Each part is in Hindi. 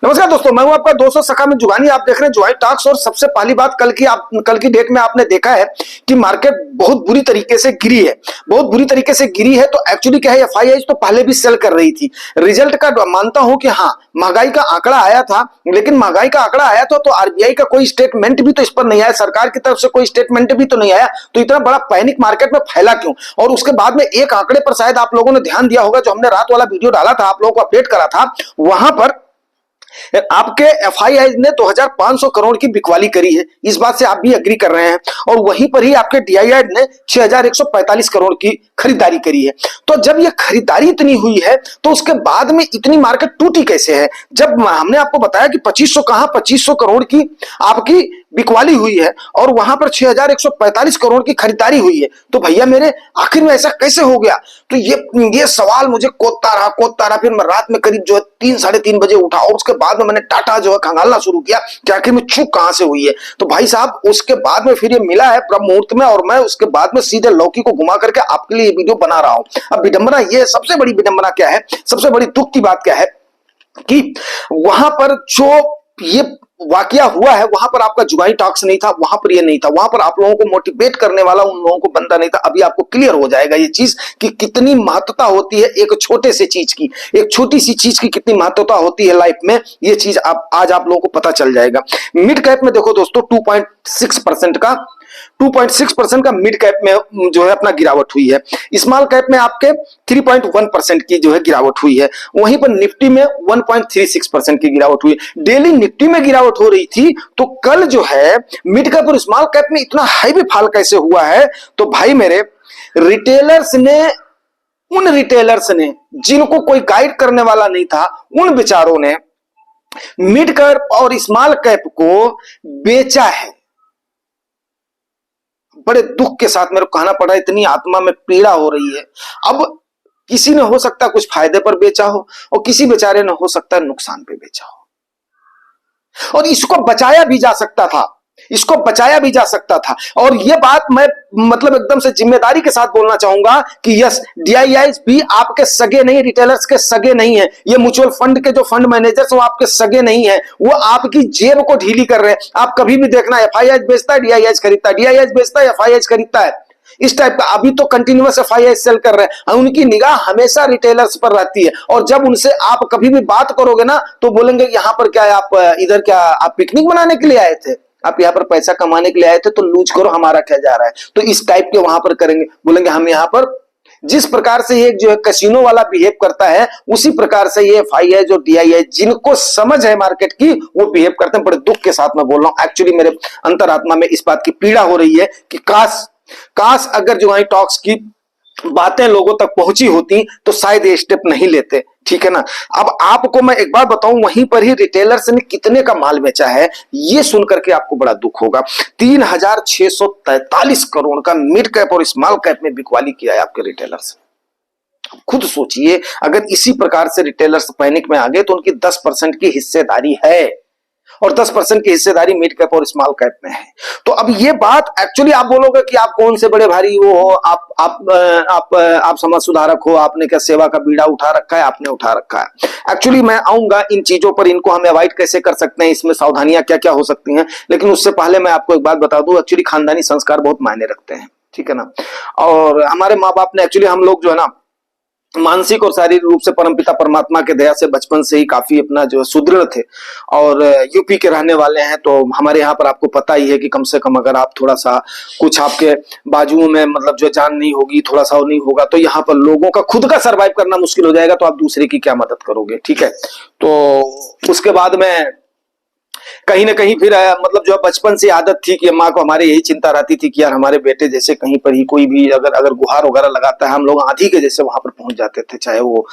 नमस्कार दोस्तों, मैं हूं आपका दोस्त सखा में जुगानी। आप देख रहे हैं जुगानी टॉक्स। और सबसे पहली बात, कल की डेट में आपने देखा है कि मार्केट बहुत बुरी तरीके से गिरी है। बहुत बुरी तरीके से गिरी है तो एक्चुअली क्या है, एफआईआई तो पहले भी सेल कर रही थी। रिजल्ट का मानता हूं कि हाँ, महंगाई का आंकड़ा आया था, लेकिन महंगाई का आंकड़ा आया था तो आरबीआई का कोई स्टेटमेंट भी तो इस पर नहीं आया, सरकार की तरफ से कोई स्टेटमेंट भी तो नहीं आया। तो इतना बड़ा पैनिक मार्केट में फैला क्यों? और उसके बाद में एक आंकड़े पर शायद आप लोगों ने ध्यान दिया होगा, जो हमने रात वाला वीडियो डाला था, आप लोगों को अपडेट करा था। वहां पर आपके एफआईआई ने 2500 करोड़ की बिकवाली करी है। इस बात से आप भी एग्री कर रहे हैं। और वहीं पर ही आपके डीआईआई ने 6145 करोड़ की खरीदारी करी है। तो जब ये खरीदारी इतनी हुई है तो उसके बाद में इतनी मार्केट टूटी कैसे है? जब हमने आपको बताया कि 2500 करोड़ की आपकी बिकवाली हुई है और वहां पर 6145 करोड़ की खरीदारी हुई है, तो भैया मेरे आखिर में ऐसा कैसे हो गया? तो ये सवाल मुझे कोतता रहा। फिर मैं रात में करीब जो है 3-3:30 बजे उठा और उसके बाद में मैंने टाटा जो है खंगालना शुरू किया कि आखिर में चूक कहां से हुई है। तो भाई साहब, उसके बाद में फिर ये मिला है ब्रह्म मुहूर्त में, और मैं उसके बाद में सीधे लौकी को घुमा करके आपके लिए वीडियो बना रहा हूं। अब विडंबना, ये सबसे बड़ी विडंबना क्या है, सबसे बड़ी दुख की बात क्या है कि वहां पर जो ये वाकया हुआ है, वहां पर आपका जुगानी टॉक्स नहीं था, वहां पर ये नहीं था, वहां पर आप लोगों को मोटिवेट करने वाला उन लोगों को बंदा नहीं था। अभी आपको क्लियर हो जाएगा ये चीज कि कितनी महत्वता होती है एक छोटे से चीज की, एक छोटी सी चीज की कितनी महत्वता होती है लाइफ में। ये चीज आज आप लोगों को पता चल जाएगा। मिड कैप में देखो दोस्तों, 2.6% का मिड कैप में जो है अपना गिरावट हुई है। स्मॉल कैप में आपके 3.1% की जो है गिरावट हुई है। वहीं पर निफ्टी में 1.36% की गिरावट हुई है। डेली निफ्टी में गिरावट हो रही थी, तो कल जो है मिड कैप और स्मॉल कैप में इतना हैवी फॉल कैसे हुआ है? तो भाई मेरे, उन रिटेलर्स ने जिनको कोई गाइड करने वाला नहीं था, उन बेचारों ने मिड कैप और स्मॉल कैप को बेचा है। बड़े दुख के साथ मेरे को कहना पड़ा, इतनी आत्मा में पीड़ा हो रही है। अब किसी ने हो सकता कुछ फायदे पर बेचा हो और किसी बेचारे ने हो सकता नुकसान पे बेचा हो, और इसको बचाया भी जा सकता था, इसको बचाया भी जा सकता था। और ये बात मैं मतलब एकदम से जिम्मेदारी के साथ बोलना चाहूंगा कि यस, डीआईआई भी आपके सगे नहीं, रिटेलर्स के सगे नहीं है। ये म्यूचुअल फंड के जो फंड मैनेजर्स वो आपके सगे नहीं है, वो आपकी जेब को ढीली कर रहे हैं। आप कभी भी देखना, एफआईआई बेचता है, डीआईआई खरीदता है, डीआईआई बेचता है, एफआईआई खरीदता है। इस टाइप का अभी तो कंटिन्यूअस एफआईआई सेल कर रहे हैं। उनकी निगाह हमेशा रिटेलर्स पर रहती है। और जब उनसे आप कभी भी बात करोगे ना, तो बोलेंगे यहां पर क्या है, आप इधर क्या आप पिकनिक मनाने के लिए आए थे, आप यहाँ पर पैसा कमाने के लिए आए थे, तो लूज करो, हमारा क्या जा रहा है। तो इस टाइप के वहां पर करेंगे, बोलेंगे हम यहाँ पर जिस प्रकार से ये जो है कैसीनो वाला बिहेव करता है, उसी प्रकार से ये एफआईआई जो डीआईआई जिनको समझ है मार्केट की, वो बिहेव करते हैं। बड़े दुख के साथ मैं बोल रहा हूं, एक्चुअली मेरे अंतरात्मा में इस बात की पीड़ा हो रही है कि काश अगर जुगानी टॉक्स की बातें लोगों तक पहुंची होती तो शायद ये स्टेप नहीं लेते। ठीक है ना? अब आपको मैं एक बात बताऊं, वहीं पर ही रिटेलर्स ने कितने का माल बेचा है, ये सुनकर के आपको बड़ा दुख होगा। 3643 करोड़ का मिड कैप और स्मॉल कैप में बिकवाली किया है आपके रिटेलर्स। खुद सोचिए, अगर इसी प्रकार से रिटेलर्स पैनिक में आ गए तो उनकी 10% की हिस्सेदारी है, और 10% की हिस्सेदारी मिड कैप और स्मॉल कैप में है। तो अब ये बात एक्चुअली आप बोलोगे कि आप कौन से बड़े भारी वो हो, आप समाज सुधारक हो, आपने क्या सेवा का बीड़ा उठा रखा है, आपने उठा रखा है। एक्चुअली मैं आऊंगा इन चीजों पर, इनको हम अवॉइड कैसे कर सकते हैं, इसमें सावधानियां क्या क्या हो सकती हैं। लेकिन उससे पहले मैं आपको एक बात बता दूं, एक्चुअली खानदानी संस्कार बहुत मायने रखते हैं। ठीक है ना? और हमारे माँ बाप ने, एक्चुअली हम लोग जो है ना मानसिक और शारीरिक रूप से परमपिता परमात्मा के दया से बचपन से ही काफी अपना जो सुदृढ़ थे, और यूपी के रहने वाले हैं। तो हमारे यहाँ पर आपको पता ही है कि कम से कम अगर आप थोड़ा सा कुछ आपके बाजुओं में मतलब जो जान नहीं होगी, थोड़ा सा नहीं होगा, तो यहाँ पर लोगों का खुद का सरवाइव करना मुश्किल हो जाएगा, तो आप दूसरे की क्या मदद करोगे? ठीक है? तो उसके बाद में कहीं ना कहीं फिर मतलब जो बचपन से आदत थी कि माँ को हमारे यही चिंता रहती थी कि यार हमारे बेटे जैसे कहीं पर ही कोई भी अगर गुहार वगैरह लगाता है, हम लोग आंधी के जैसे वहां पर पहुंच जाते थे। चाहे वो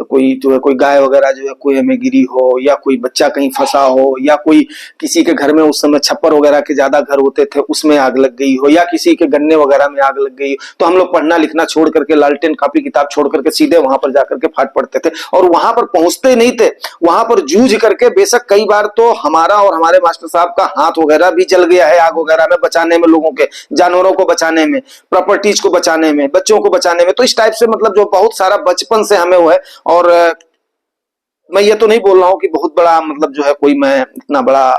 कोई जो है कोई गाय वगैरह जो है कुएं में गिरी हो, या कोई बच्चा कहीं फंसा हो, या कोई किसी के घर में उस समय छप्पर वगैरह के ज्यादा घर होते थे उसमें आग लग गई हो, या किसी के गन्ने वगैरह में आग लग गई हो, तो हम लोग पढ़ना लिखना छोड़ करके, लालटेन कॉपी किताब छोड़ करके सीधे वहां पर जाकर के फाट पड़ते थे। और वहां पर पहुंचते नहीं थे, वहां पर जूझ करके बेशक कई बार तो हमारा और हमारे मास्टर साहब का हाथ वगैरह भी जल गया है आग वगैरह में बचाने में, लोगों के जानवरों को बचाने में, प्रॉपर्टीज को बचाने में, बच्चों को बचाने में। तो इस टाइप से मतलब जो बहुत सारा बचपन से हमें वो है। और मैं ये तो नहीं बोल रहा हूँ कि बहुत बड़ा मतलब जो है कोई मैं इतना बड़ा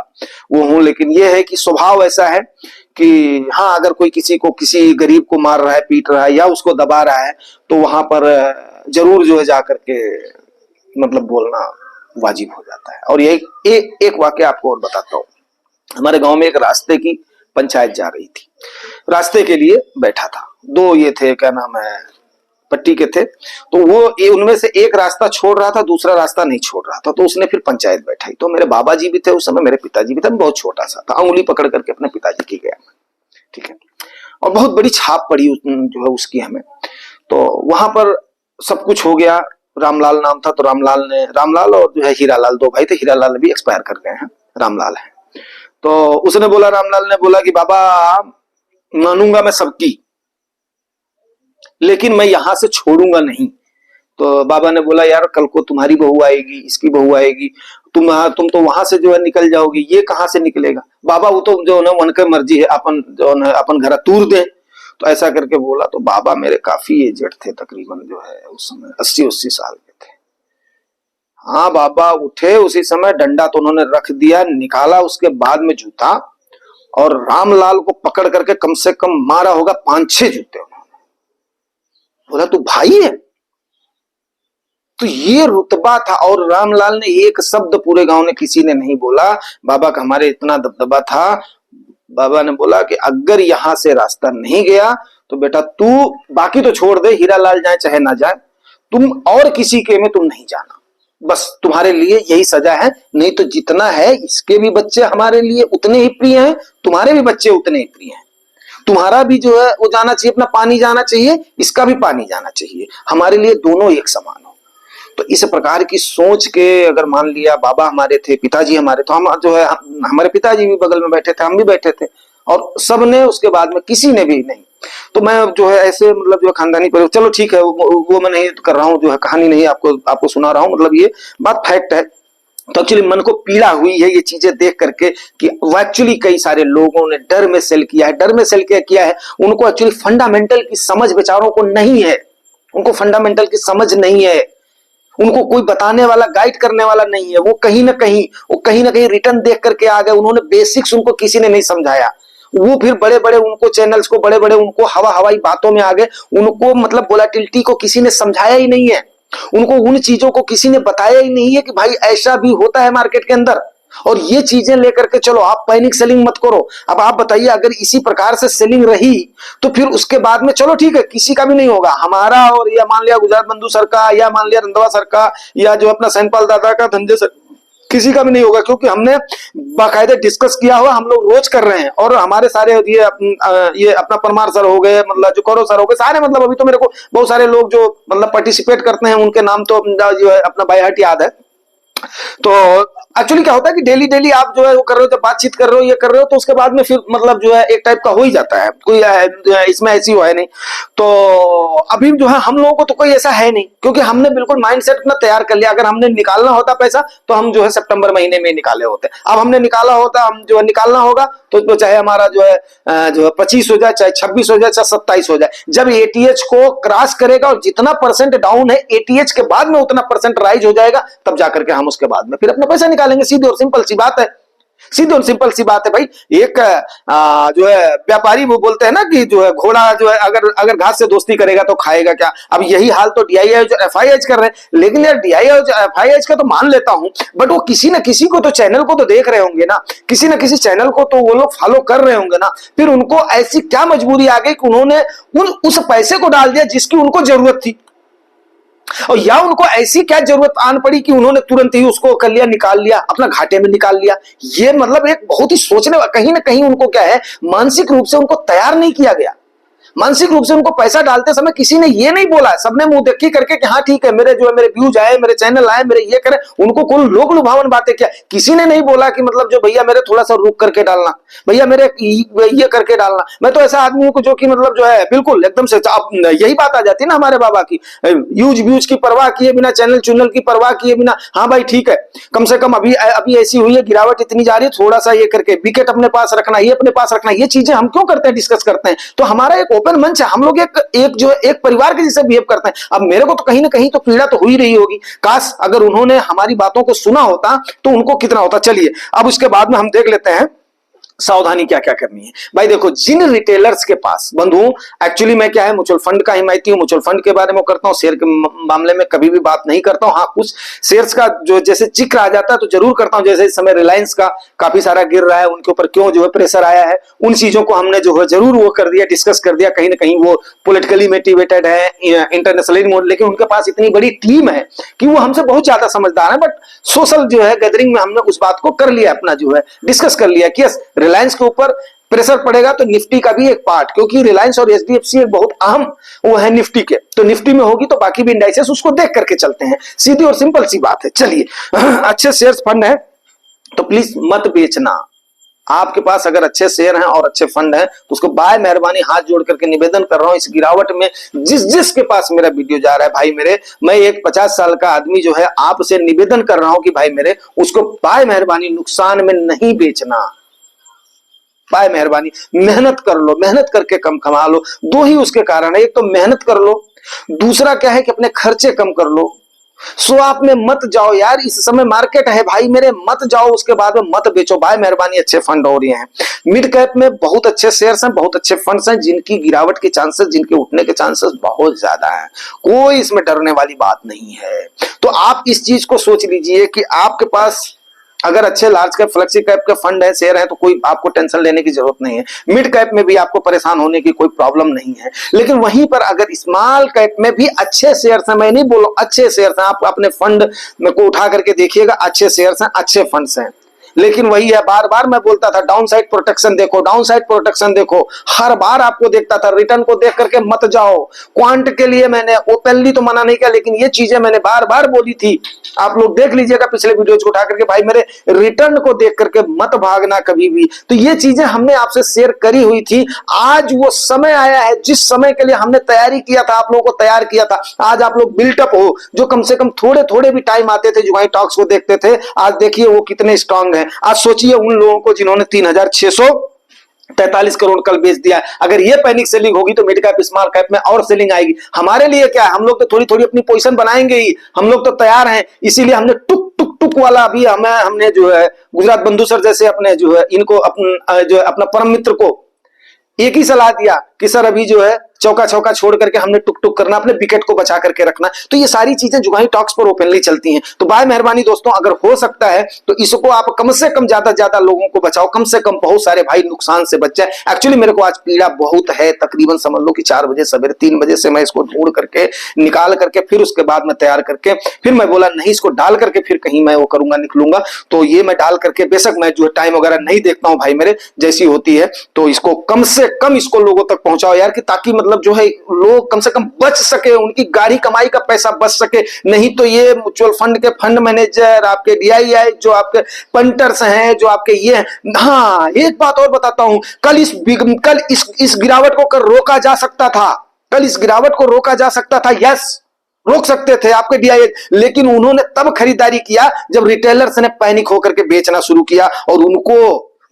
वो हूँ, लेकिन ये है कि स्वभाव ऐसा है कि हाँ, अगर कोई किसी को, किसी गरीब को मार रहा है, पीट रहा है या उसको दबा रहा है, तो वहां पर जरूर जो है जाकर के मतलब बोलना वाजिब हो जाता है। और यही एक वाकया आपको और बताता हूँ। हमारे गांव में एक रास्ते की पंचायत जा रही थी, रास्ते के लिए बैठा था, दो ये थे, क्या नाम है, पट्टी के थे, तो वो ये उनमें से एक रास्ता छोड़ रहा था, दूसरा रास्ता नहीं छोड़ रहा था, तो उसने फिर पंचायत बैठाई। तो मेरे बाबा जी भी थे उस समय, मेरे पिताजी भी थे, मैं बहुत छोटा सा था, उंगली पकड़ करके अपने पिताजी की गया, ठीक है, और बहुत बड़ी छाप पड़ी जो है उसकी हमें। तो वहां पर सब कुछ हो गया। रामलाल नाम था, तो रामलाल और जो है हीरालाल, दो भाई थे, हीरालाल भी एक्सपायर कर गए हैं, रामलाल है। तो उसने बोला, रामलाल ने बोला कि बाबा मानूंगा मैं सबकी, लेकिन मैं यहां से छोड़ूंगा नहीं। तो बाबा ने बोला, यार कल को तुम्हारी बहू आएगी, इसकी बहू आएगी, तुम तो वहां से जो है निकल जाओगी, ये कहां से निकलेगा बाबा, वो तो जो है उनके मर्जी है, अपन जो है अपन घर तूर दे। तो ऐसा करके बोला। तो बाबा मेरे काफी एजेड थे, तकरीबन जो है उस समय 80-80 साल के थे। हाँ, बाबा उठे उसी समय, डंडा तो उन्होंने रख दिया, निकाला उसके बाद में जूता, और रामलाल को पकड़ करके कम से कम मारा होगा 5-6 जूते उन्होंने। बोला तू भाई है? तो ये रुतबा था। और रामलाल ने एक शब्द पूरे गांव ने किसी ने नहीं बोला। बाबा का हमारे इतना दबदबा था। बाबा ने बोला कि अगर यहां से रास्ता नहीं गया तो बेटा तू, बाकी तो छोड़ दे, हीरालाल जाए चाहे ना जाए, तुम और किसी के में तुम नहीं जाना, बस तुम्हारे लिए यही सजा है। नहीं तो जितना है इसके भी बच्चे हमारे लिए उतने ही प्रिय हैं, तुम्हारे भी बच्चे उतने ही प्रिय हैं। तुम्हारा भी जो है वो जाना चाहिए, अपना पानी जाना चाहिए, इसका भी पानी जाना चाहिए, हमारे लिए दोनों एक समान हो। तो इस प्रकार की सोच के अगर मान लिया, बाबा हमारे थे, पिताजी हमारे, तो हम जो है हमारे पिताजी भी बगल में बैठे थे, हम भी बैठे थे, और सबने उसके बाद में किसी ने भी नहीं। तो मैं जो है ऐसे मतलब जो खानदानी पर, चलो ठीक है, वो मैं नहीं कर रहा हूँ, जो है कहानी नहीं आपको सुना रहा हूँ, मतलब ये बात फैक्ट है। तो एक्चुअली मन को पीड़ा हुई है ये चीजें देख करके कि एक्चुअली कई सारे लोगों ने डर में सेल किया है। डर में सेल क्या किया है, उनको एक्चुअली फंडामेंटल की समझ बेचारों को नहीं है, उनको फंडामेंटल की समझ नहीं है, उनको कोई बताने वाला, गाइड करने वाला नहीं है। वो कहीं ना कहीं रिटर्न देख करके आ गए, उन्होंने बेसिक्स उनको किसी ने नहीं समझाया। वो फिर बड़े बड़े उनको चैनल्स को, बड़े बड़े उनको हवाई बातों में आ गए, उनको मतलब वोलेटिलिटी को किसी ने समझाया ही नहीं है, उनको उन चीजों को किसी ने बताया ही नहीं है कि भाई ऐसा भी होता है मार्केट के अंदर। और ये चीजें लेकर के चलो, आप पैनिक सेलिंग मत करो। अब आप बताइए, अगर इसी प्रकार से सेलिंग रही तो फिर उसके बाद में चलो ठीक है, किसी का भी नहीं होगा, हमारा और या मान लिया गुजरात बंधु सर का, या मान लिया रंधवा सर का, या जो अपना सैनपाल दादा का, धंधे सर, किसी का भी नहीं होगा, क्योंकि हमने बाकायदे डिस्कस किया हुआ, हम लोग रोज कर रहे हैं। और हमारे सारे ये अपना परमार सर हो गए, मतलब जो कौरव सर हो गए, सारे मतलब अभी तो मेरे को बहुत सारे लोग जो मतलब पार्टिसिपेट करते हैं, उनके नाम तो जो है अपना बाय हार्ट याद है। तो एक्चुअली क्या होता है कि डेली डेली आप जो है वो कर रहे हो, जब बातचीत कर रहे हो, ये कर रहे हो, तो उसके बाद में फिर मतलब जो है एक टाइप का हो ही जाता है, कोई इसमें ऐसी हो है नहीं। तो अभी जो है हम लोगों को तो कोई ऐसा है नहीं, क्योंकि हमने बिल्कुल माइंडसेट अपना तैयार कर लिया। अगर हमने निकालना होता पैसा तो हम जो है सितंबर महीने में निकाले होते। अब हमने निकाला होता, हम जो है निकालना होगा तो चाहे हमारा जो है 25 हो जाए, चाहे 26 हो जाए, चाहे 27 हो जाए, जब एटीएच को क्रॉस करेगा और जितना परसेंट डाउन है एटीएच के बाद में उतना परसेंट राइज हो जाएगा, तब जाकर के हम उसके बाद में फिर अपना पैसा निकालेंगे। सीधी और सिंपल सी बात है, सीधी और सिंपल सी बात है भाई। एक जो है व्यापारी वो बोलते हैं ना कि जो है घोड़ा जो है अगर घास से दोस्ती करेगा तो खाएगा क्या। अब यही हाल तो डीआईआई जो एफआईएच कर रहे हैं। लेकिन यार डीआईआई जो एफआईएच का तो मान लेता हूं, बट वो किसी ना किसी को तो चैनल को तो देख रहे होंगे ना, किसी ना किसी चैनल को तो वो लोग फॉलो कर रहे होंगे ना। फिर उनको ऐसी क्या मजबूरी आ गई कि उन्होंने उस पैसे को डाल दिया जिसकी उनको जरूरत थी, और या उनको ऐसी क्या जरूरत आन पड़ी कि उन्होंने तुरंत ही उसको कर लिया, निकाल लिया, अपना घाटे में निकाल लिया। ये मतलब एक बहुत ही सोचने, कहीं ना कहीं उनको क्या है, मानसिक रूप से उनको तैयार नहीं किया गया। मानसिक रूप से उनको पैसा डालते समय किसी ने ये नहीं बोला, सबने मुंह देखी करके कि हाँ ठीक है, मेरे जो है मेरे व्यूज आए, मेरे चैनल आए, मेरे ये करे, उनको कोई लोग लुभावन बातें किया। किसी ने नहीं बोला कि मतलब जो भैया मेरे थोड़ा सा रुक करके डालना, भैया मेरे ये करके डालना। मैं तो ऐसा आदमी हूं जो कि मतलब जो है बिल्कुल एकदम से, यही बात आ जाती है ना हमारे बाबा की, यूज व्यूज की परवाह किए बिना, चैनल चुनल की परवाह किए बिना, हाँ भाई ठीक है, कम से कम अभी ऐसी हुई है, गिरावट इतनी जा रही है, थोड़ा सा ये करके विकेट अपने पास रखना, ये अपने पास रखना, ये चीजें हम क्यों करते हैं, डिस्कस करते हैं। तो हमारा एक ओपन मंच है, हम लोग एक जो है एक परिवार के जैसे बिहेव करते हैं। अब मेरे को तो कहीं ना कहीं तो पीड़ा तो हुई रही होगी, काश अगर उन्होंने हमारी बातों को सुना होता तो उनको कितना होता। चलिए अब उसके बाद में हम देख लेते हैं सावधानी क्या क्या करनी है। भाई देखो, जिन रिटेलर्स के पास बंधु, एक्चुअली मैं क्या है म्यूचुअल फंड का हिमायती हूं, म्यूचुअल फंड के बारे में करता हूं, शेयर के मामले में कभी भी बात नहीं करता हूं। हाँ, कुछ शेयर्स का जो जैसे जिक्र आ जाता है तो जरूर करता हूं, जैसे इस समय रिलायंस का काफी सारा गिर रहा है, उनके ऊपर क्यों जो है प्रेशर आया है, उन चीजों को हमने जो है जरूर वो कर दिया, डिस्कस कर दिया। कहीं ना कहीं वो पॉलिटिकली मोटिवेटेड है, इंटरनेशनली, लेकिन उनके पास इतनी बड़ी टीम है कि वो हमसे बहुत ज्यादा समझदार है। बट सोशल जो है गैदरिंग में हमने उस बात को कर लिया, अपना जो है डिस्कस कर लिया कि रिलायंस के ऊपर प्रेशर पड़ेगा तो निफ्टी का भी एक पार्ट, क्योंकि रिलायंस और एचडीएफसी एक बहुत अहम वो है निफ्टी के, तो निफ्टी में होगी तो बाकी भी इंडाइसेस उसको देख करके चलते हैं। सीधी और सिंपल सी बात है। चलिए, अच्छे शेयर्स फंड है तो प्लीज मत बेचना। आपके पास अगर अच्छे शेयर हैं और अच्छे फंड हैं तो उसको बाय मेहरबानी हाथ जोड़ करके निवेदन कर रहा हूं, इस गिरावट में जिसके पास मेरा वीडियो जा रहा है भाई मेरे, मैं एक 50 साल का आदमी जो है आपसे निवेदन कर रहा हूं कि भाई मेरे उसको बाय मेहरबानी नुकसान में नहीं बेचना। बाय मेहरबानी मेहनत कर लो, मेहनत करके कम कमा लो। दो ही उसके कारण है, एक तो मेहनत कर लो, दूसरा क्या है कि अपने खर्चे कम कर लो। स्वाप में मत जाओ यार, इस समय मार्केट है भाई मेरे, मत जाओ उसके बाद में मत बेचो। बाय मेहरबानी अच्छे फंड हो रहे हैं, मिड कैप में बहुत अच्छे शेयर्स हैं, बहुत अच्छे फंड्स हैं, जिनकी गिरावट के चांसेस, जिनके उठने के चांसेस बहुत ज्यादा हैं। कोई इसमें डरने वाली बात नहीं है। तो आप इस चीज को सोच लीजिए कि आपके पास अगर अच्छे लार्ज कैप फ्लेक्सी कैप के फंड है, शेयर है, तो कोई आपको टेंशन लेने की जरूरत नहीं है। मिड कैप में भी आपको परेशान होने की कोई प्रॉब्लम नहीं है। लेकिन वहीं पर अगर स्मॉल कैप में भी अच्छे शेयर्स हैं, मैं नहीं बोल अच्छे शेयर्स हैं, आप अपने फंड में को उठा करके देखिएगा, अच्छे शेयर्स हैं, अच्छे फंड्स हैं। लेकिन वही है, बार बार मैं बोलता था डाउन साइड प्रोटेक्शन देखो, डाउन साइड प्रोटेक्शन देखो, हर बार आपको देखता था। रिटर्न को देख करके मत जाओ। क्वांट के लिए मैंने ओपनली तो मना नहीं किया, लेकिन ये चीजें मैंने बार बार बोली थी। आप लोग देख लीजिएगा पिछले वीडियोज को उठा करके, भाई मेरे रिटर्न को देख करके मत भागना कभी भी। तो ये चीजें हमने आपसे शेयर करी हुई थी। आज वो समय आया है जिस समय के लिए हमने तैयारी किया था, आप लोगों को तैयार किया था। आज आप लोग बिल्टअप हो, जो कम से कम थोड़े थोड़े भी टाइम आते थे जुगाई टॉक्स को देखते थे, आज देखिए वो कितने स्ट्रांग है। आज सोचिए उन लोगों को जिन्होंने 3643 करोड़ कल बेच दिया। अगर ये पैनिक सेलिंग होगी तो मिड कैप स्मॉल कैप में और सेलिंग आएगी। हमारे लिए क्या है, हम लोग तो थोड़ी थोड़ी अपनी पोजीशन बनाएंगे ही, हम लोग तो तैयार हैं। इसीलिए हमने टुक टुक टुक वाला अभी हमने जो है गुजरात बंधु सर जैसे अपने जो है इनको जो है अपना परम मित्र को एक ही सलाह दिया कि सर अभी जो है चौका छौका छोड़ करके हमने टुक टुक करना, अपने विकेट को बचा करके रखना। तो ये सारी चीजें जुगाही टॉक्स पर ओपनली चलती हैं। तो बाय मेहरबानी दोस्तों, अगर हो सकता है तो इसको आप कम से कम ज्यादा लोगों को बचाओ, कम से कम बहुत सारे भाई नुकसान से बच जाए। एक्चुअली मेरे को आज पीड़ा बहुत है, तकरीबन समझ लो कि 4 बजे सवेरे 3 बजे से मैं इसको ढूंढ करके निकाल करके फिर उसके बाद में तैयार करके फिर मैं बोला नहीं इसको डाल करके फिर कहीं मैं वो करूंगा, निकलूंगा। तो ये मैं डाल करके बेशक मैं जो टाइम वगैरह नहीं देखता हूं भाई मेरे, जैसी होती है तो इसको कम से कम इसको लोगों तक पहुंचाओ यार, कि ताकि मतलब जो है लोग कम से कम बच सके, उनकी गाड़ी कमाई का पैसा बच सके। नहीं तो ये म्यूचुअल फंड के फंड मैनेजर, आपके डीआईआई, जो आपके पंटर्स हैं, जो आपके ये हैं। हाँ, एक बात और बताता हूं, कल इस गिरावट को कर रोका जा सकता था, कल इस गिरावट को रोका जा सकता था। यस, रोक सकते थे आपके डीआईआई, लेकिन उन्होंने तब खरीदारी किया जब रिटेलर्स ने पैनिक होकर के बेचना शुरू किया, और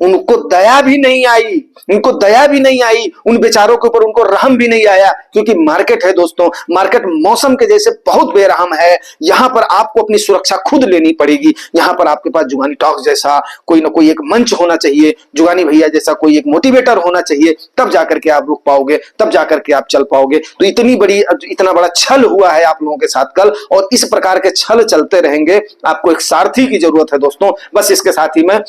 उनको दया भी नहीं आई, उनको दया भी नहीं आई, उन बेचारों के ऊपर उनको रहम भी नहीं आया। क्योंकि मार्केट है दोस्तों, मार्केट मौसम के जैसे बहुत बेरहम है। यहां पर आपको अपनी सुरक्षा खुद लेनी पड़ेगी। यहां पर आपके पास जुगानी टॉक्स जैसा कोई ना कोई एक मंच होना चाहिए, जुगानी भैया जैसा कोई एक मोटिवेटर होना चाहिए, तब जाकर के आप रुक पाओगे, तब जाकर के आप चल पाओगे। तो इतना बड़ा छल हुआ है आप लोगों के साथ कल, और इस प्रकार के छल चलते रहेंगे। आपको एक सारथी की जरूरत है दोस्तों। बस इसके साथ ही मैं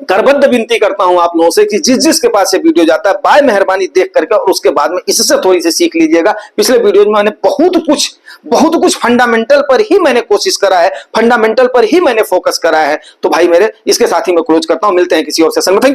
करबद्ध विनती करता हूं आप लोगों से कि जिसके पास ये वीडियो जाता है, बाय मेहरबानी देख करके और उसके बाद में इससे थोड़ी सी सीख लीजिएगा। पिछले वीडियो में मैंने बहुत कुछ फंडामेंटल पर ही मैंने कोशिश करा है, फंडामेंटल पर ही मैंने फोकस करा है। तो भाई मेरे, इसके साथ ही मैं क्लोज करता हूं। मिलते हैं किसी और सेशन में। Thank you.